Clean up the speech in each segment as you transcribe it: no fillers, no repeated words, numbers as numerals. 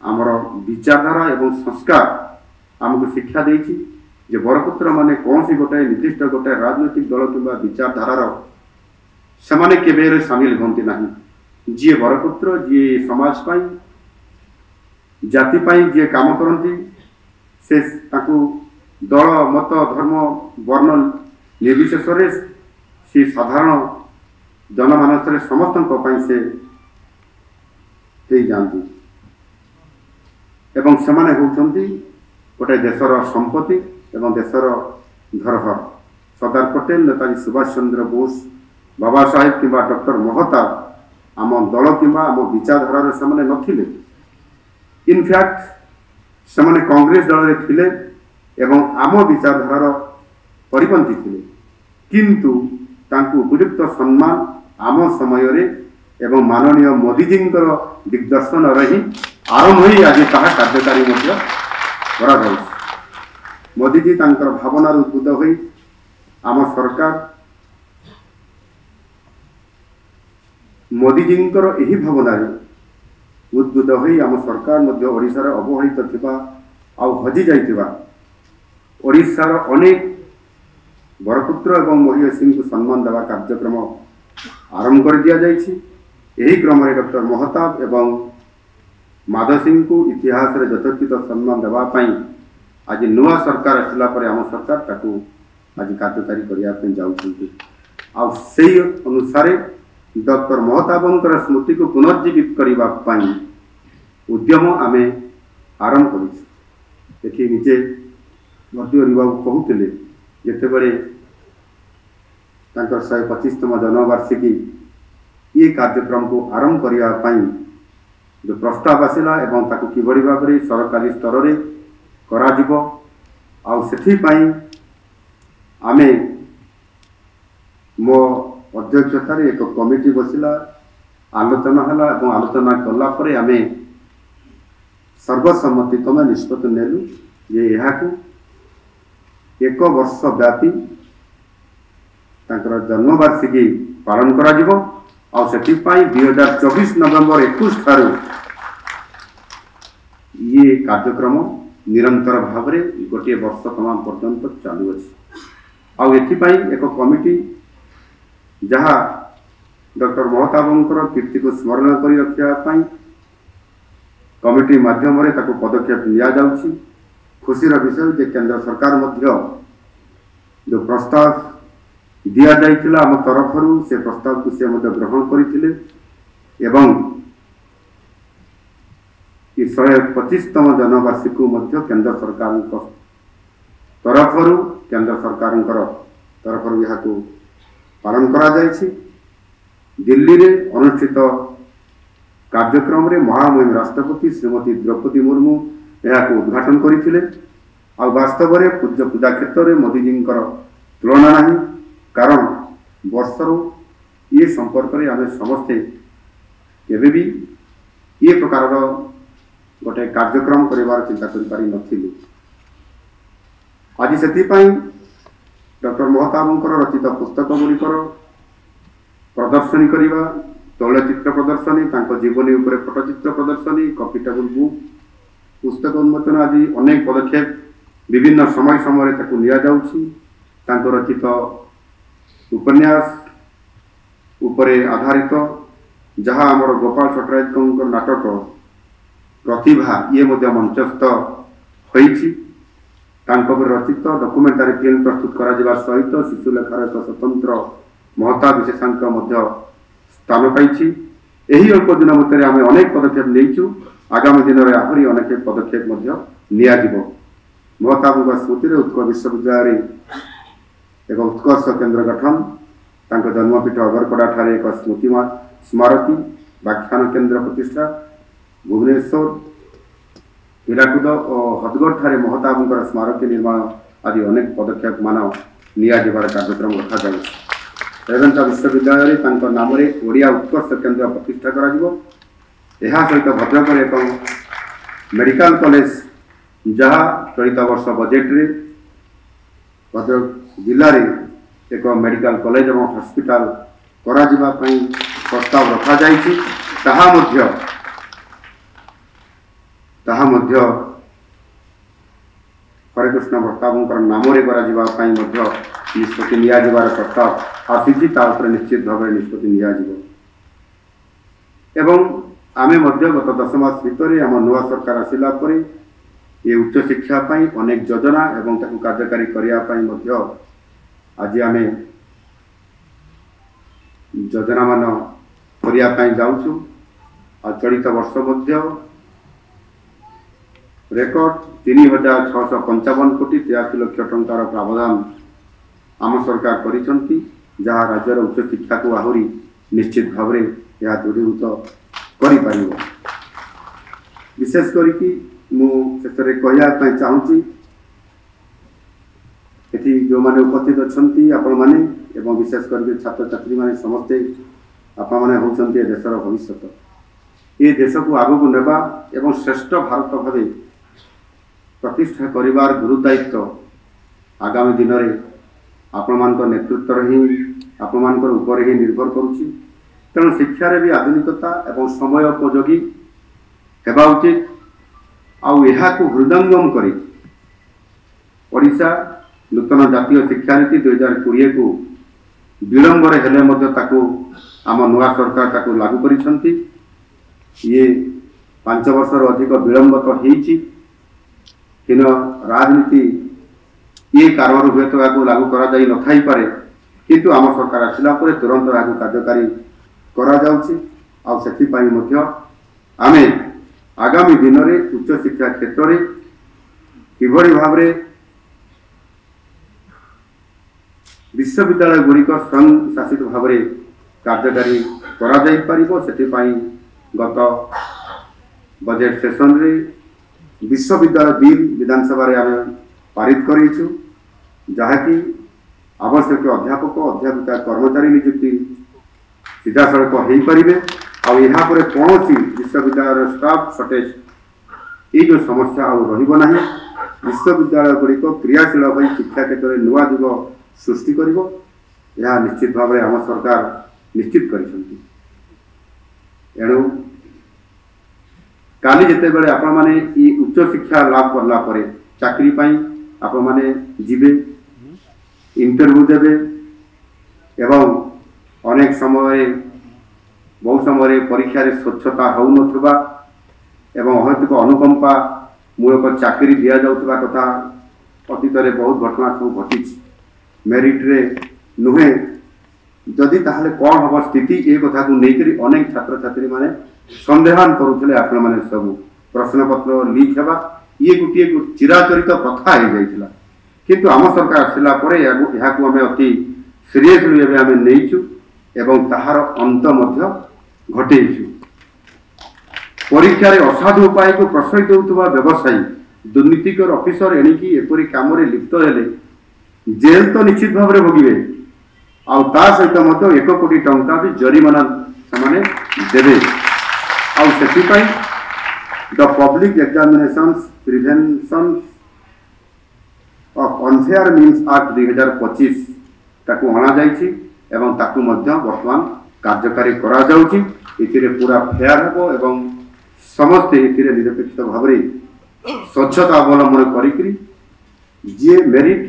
आमर विचारधारा एवं संस्कार आमको शिक्षा देछि जे बरपुत्र माने कौन सी गोटे निर्दिष्ट गोटे राजनैतिक दल किंबा विचारधारार सेमाने केबे सामिल होंती नहीं। जी बरपुत्र जी समाज पाई जाति पाई जी काम करती से ताकू दल मत धर्म वर्ण निर्विशेष से साधारण जनमानस समस्त से जाती एवं सेमाने होउछंती गोटे देशर संपत्ति एवं देशर धरोहर। सरदार पटेल, नेताजी सुभाष चंद्र बोस, बाबा साहेब किंबा डॉक्टर महताब आम दल किंबा आम विचारधारा से नथिले। इनफैक्ट सेमाने कांग्रेस दल रे थिले एवं आम विचारधारार परिपंथी थिले, किंतु तांकु उपयुक्त सम्मान आम समय रे एवं माननीय मोदीजी दिग्दर्शन रही आरंभ ही आज ताहा कार्यकारी करा जाउछि। मोदीजी तांकर भावनार उद्बुद्ध होई आम सरकार मोदीजींकर एही भावनार उद्बुद्ध होई आम सरकार मध्य ओडिशार अवहेलित थिबा आ हजि जाइथिबा ओडिशार अनेक बरपुत्र एवं महिषी को सम्मान देवा कार्यक्रम आरंभ कर दिया जाइछि। एही क्रम रे डॉक्टर महताब एवं माधव सिंह को इतिहास रे यथोचित सम्मान देवा पई आज नुआ सरकार आसला पर आम सरकार ताकू आज कार्यकारी करिया पे जाउछंती। आ सेही अनुसार डॉक्टर महताबंकर स्मृति को पुनर्जीवित करबा पई उद्यम आमे आरंभ करिछि। एठी निजे मध्य रिबाबू कहूतिले जेते बड़े तांकर 125तम जन्मवार्षिकी ये कार्यक्रम को आरंभ करिया पई जो प्रस्ताव आसिला एवं ताकू किभଳି भाबरे सरकारी स्तर रे करा जिवो आ सेथि पई आमे मो अध्यक्षता रे एक कमिटी बसिला, आलोचना हला एवं आलोचना कला परे आमे सर्वसम्मति क्रमे निष्पत्ति नेलु जे एहाकू एक वर्ष व्यापी तांकर जन्मवार्षिकी पालन करा जिवो आ सेथि पई 2024 नवेम्बर 21 ठारू ये कार्यक्रम निरंतर भाव में गोटे वर्ष तमाम पर्यंत चालू अच्छी। आ एथिपाई एक कमिटी जहाँ डॉक्टर महताबंकर कीर्ति को स्मरण कर रखापी कमिटी माध्यम पदक्षेप लिया जाउछि। खुशीर विषय जे केंद्र सरकार मध्य जो प्रस्ताव दिया जाइथिला आम तरफरु से प्रस्ताव को से मध्य ग्रहण करथिले एवं 125तम जन्मवार्षिकी मध्य केंद्र सरकार तरफरु केंद्र सरकार तरफरु यह पालन करा जाइछि। दिल्ली रे अनुष्ठित कार्यक्रम रे महामहिम राष्ट्रपति श्रीमती द्रौपदी मुर्मू यह उद्घाटन करथिले। आ वास्तव में पूज्य पूजा क्षेत्र में मोदीजी तुलना नहीं, कारण वर्षर ये संपर्क में आम समस्ते केबे भी ये प्रकार गोटे कार्यक्रम करिवार चिंता करि पारि नथिलु। आज सेतिपाई डॉक्टर महताबंकर रचित पुस्तक गुड़िकर प्रदर्शनी करिवा, तैलचित्र प्रदर्शनी, तांको जीवनी उपरे फोटोचित्र प्रदर्शनी, कॉफी टेबल बुक, पुस्तक उन्मोचन आदि अनेक पदक्षेप विभिन्न समय समय ताकू लिया जाउछि। तांको रचित उपन्यास उपरे आधारित जहाँ आमर गोपाल छटराज नाटक प्रतिभा ये मध्य मंचस्थ होइछि। तांको रचित डॉक्यूमेंटारी फिल्म प्रस्तुत करा जिबा सहित शिशुलेखार एक स्वतंत्र महत्ता विशेषांक मध्य स्थान पाइछि। एही अल्प दिन मध्य आम अनेक पदक्षेप लेइछु। आगामी दिन में आहरी अनेक पदक्षेप मध्य निया जिवो। महताबंकर स्मृति उत्कल विश्वविद्यालय एक उत्कर्ष केन्द्र गठन, तांको जन्मपीठ अगरपड़ा ठारे एक स्मृति स्मारकी व्याख्यान केन्द्र प्रतिष्ठा, भुवनेश्वर हीराकुद और हदगढ़ ठारे महताबंकर स्मारकी निर्माण आदि अनेक पदक्षेप मान निया जिबार कार्यक्रम रखा जाए। रेवेन्सा विश्वविद्यालय तांको नाम रे ओडिया उत्कर्ष केन्द्र प्रतिष्ठा करा जिवो। एहा सहित भद्रक एक मेडिकल कॉलेज जहाँ चलित वर्ष बजेट रे भद्रक जिले में एक मेडिकल कॉलेज और हॉस्पिटल करा जिबा पई प्रस्ताव रखा जाइछि। ताहा मध्य ताहा मध्य हरे कृष्ण भट्टाभंकर नामरे करा पाई मध्य निष्पत्ति निया जिबार प्रस्ताव आसीछि ता उपरे निश्चित भाव निष्पत्ति निया जिवो एवं आमे मध्य गत 10 मास भितर आम नुआ सरकार आसिला परे ये उच्च शिक्षा पाई अनेक योजना एवं ताकू कार्यकारी करिया पाई मध्य आज आमे योजना मान करिया पाई जाउछु आ चलित वर्ष मध्य रेकर्ड 3655 कोटी 83 लाख टंकार प्रावधान आम सरकार करिसंती जहाँ राज्यर उच्च शिक्षा को आहुरी निश्चित भाव में यह दृढ़ीभूत करि पारिबो विशेष करिकी मु सेतरे कहया चाहूँगी एठी जो माने उपस्थित अछंती आपण माने एवं विशेष करके छात्र छात्री माने समस्ते आपण माने होचंती देशर भविष्य ये देश को आगो को नेबा एवं श्रेष्ठ भारत भावे प्रतिष्ठा करिवार गुरुदायित्व आगामी दिन में आपण मान नेतृत्व ही आपण मान ऊपर ही निर्भर करुच्ची तेणु शिक्षा भी आधुनिकता एवं समय उपयोगी हेबा उचित आउ हृदयंगम करी ओडिशा नूतन जातीय शिक्षा नीति 2020 को विलंब हेले मध्य ताकू आम नुआ सरकार ताकू लागू करिसंती ये 5 वर्षर अधिक विलंब तो होईची किन राजनीति ये कारण हुए तो या लागू करा जाई न थाई पारे किंतु आम सरकार आसिला परे तुरंत या कार्यकारी करा जाउची आ सेथि पई मध्य आमे आगामी दिन में उच्च शिक्षा क्षेत्र में किभली भाव विश्वविद्यालय गुड़िक स्वयं शासित भाव में कार्यकारी करा जाई परिबो सेथि पई गत बजेट सेशन रे विश्वविद्यालय बिल विधानसभा रे आमे पारित करिछु जहाँकि आवश्यक अध्यापक अध्यापिका कर्मचारी नियुक्ति सीधा सड़क हो पारे आउ यहाँ पर कौन विश्वविद्यालय स्टाफ सर्टेज ये जो समस्या आना विश्वविद्यालय गुड़िक क्रियाशील भाई शिक्षा क्षेत्र में नुआ जुग सृष्टि कर निश्चित भाव में आम सरकार निश्चित करेणु काली जिते बड़े आपण माने उच्च शिक्षा लाभ करला परे चाकरी पाई आपण माने जीवे इंटरव्यू देवे एवं अनेक समय बहु समय परीक्षा रे स्वच्छता हो नथबा एवं अहैतुक अनुकंपा मूलक चाकरी दिया जाउतबा कथा अतीत रे बहुत घटना सब घटी मेरिट रे नुहे जदि ताहले कौन हम स्थिति ए कथा को लेकर अनेक छात्र छात्री माने संदेहान करुले आपण माने सब प्रश्न पत्र लीक हेबा ये गोटे चिराचरित प्रथा हो जाइथिला किंतु आम सरकार आसिला परे यहाँ को आम अति सीरियसली आम नहींचु एवं ताहार अंत मध्य घटेइछु परीक्षा रे असाधु उपाय को प्रश्रय देउतबा व्यवसायी दुर्नीतिकर ऑफिसर एणिकी एपरी काम रे लिप्त हेले जेल तो निश्चित भाव में भोगिबे आ सहित मध्य 1 कोटी टंका भी जरिमाना से देवे आउ the public examinations prevention of unfair means act 2025 ताकू अणा जाइछि एवं ताकू मध्य वर्तमान कार्यकारी करा जाउछि इथिरे पूरा फेयर हेबो एवं समस्ते इथिरे निरपेक्ष भाव में स्वच्छता अवलंबन करिकरी जे मेरिट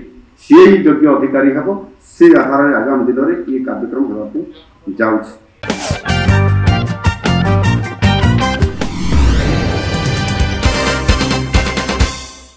सी योग्य अधिकारी हेबो से आधार आगामी दिन में ये कार्यक्रम होगा जाउछि।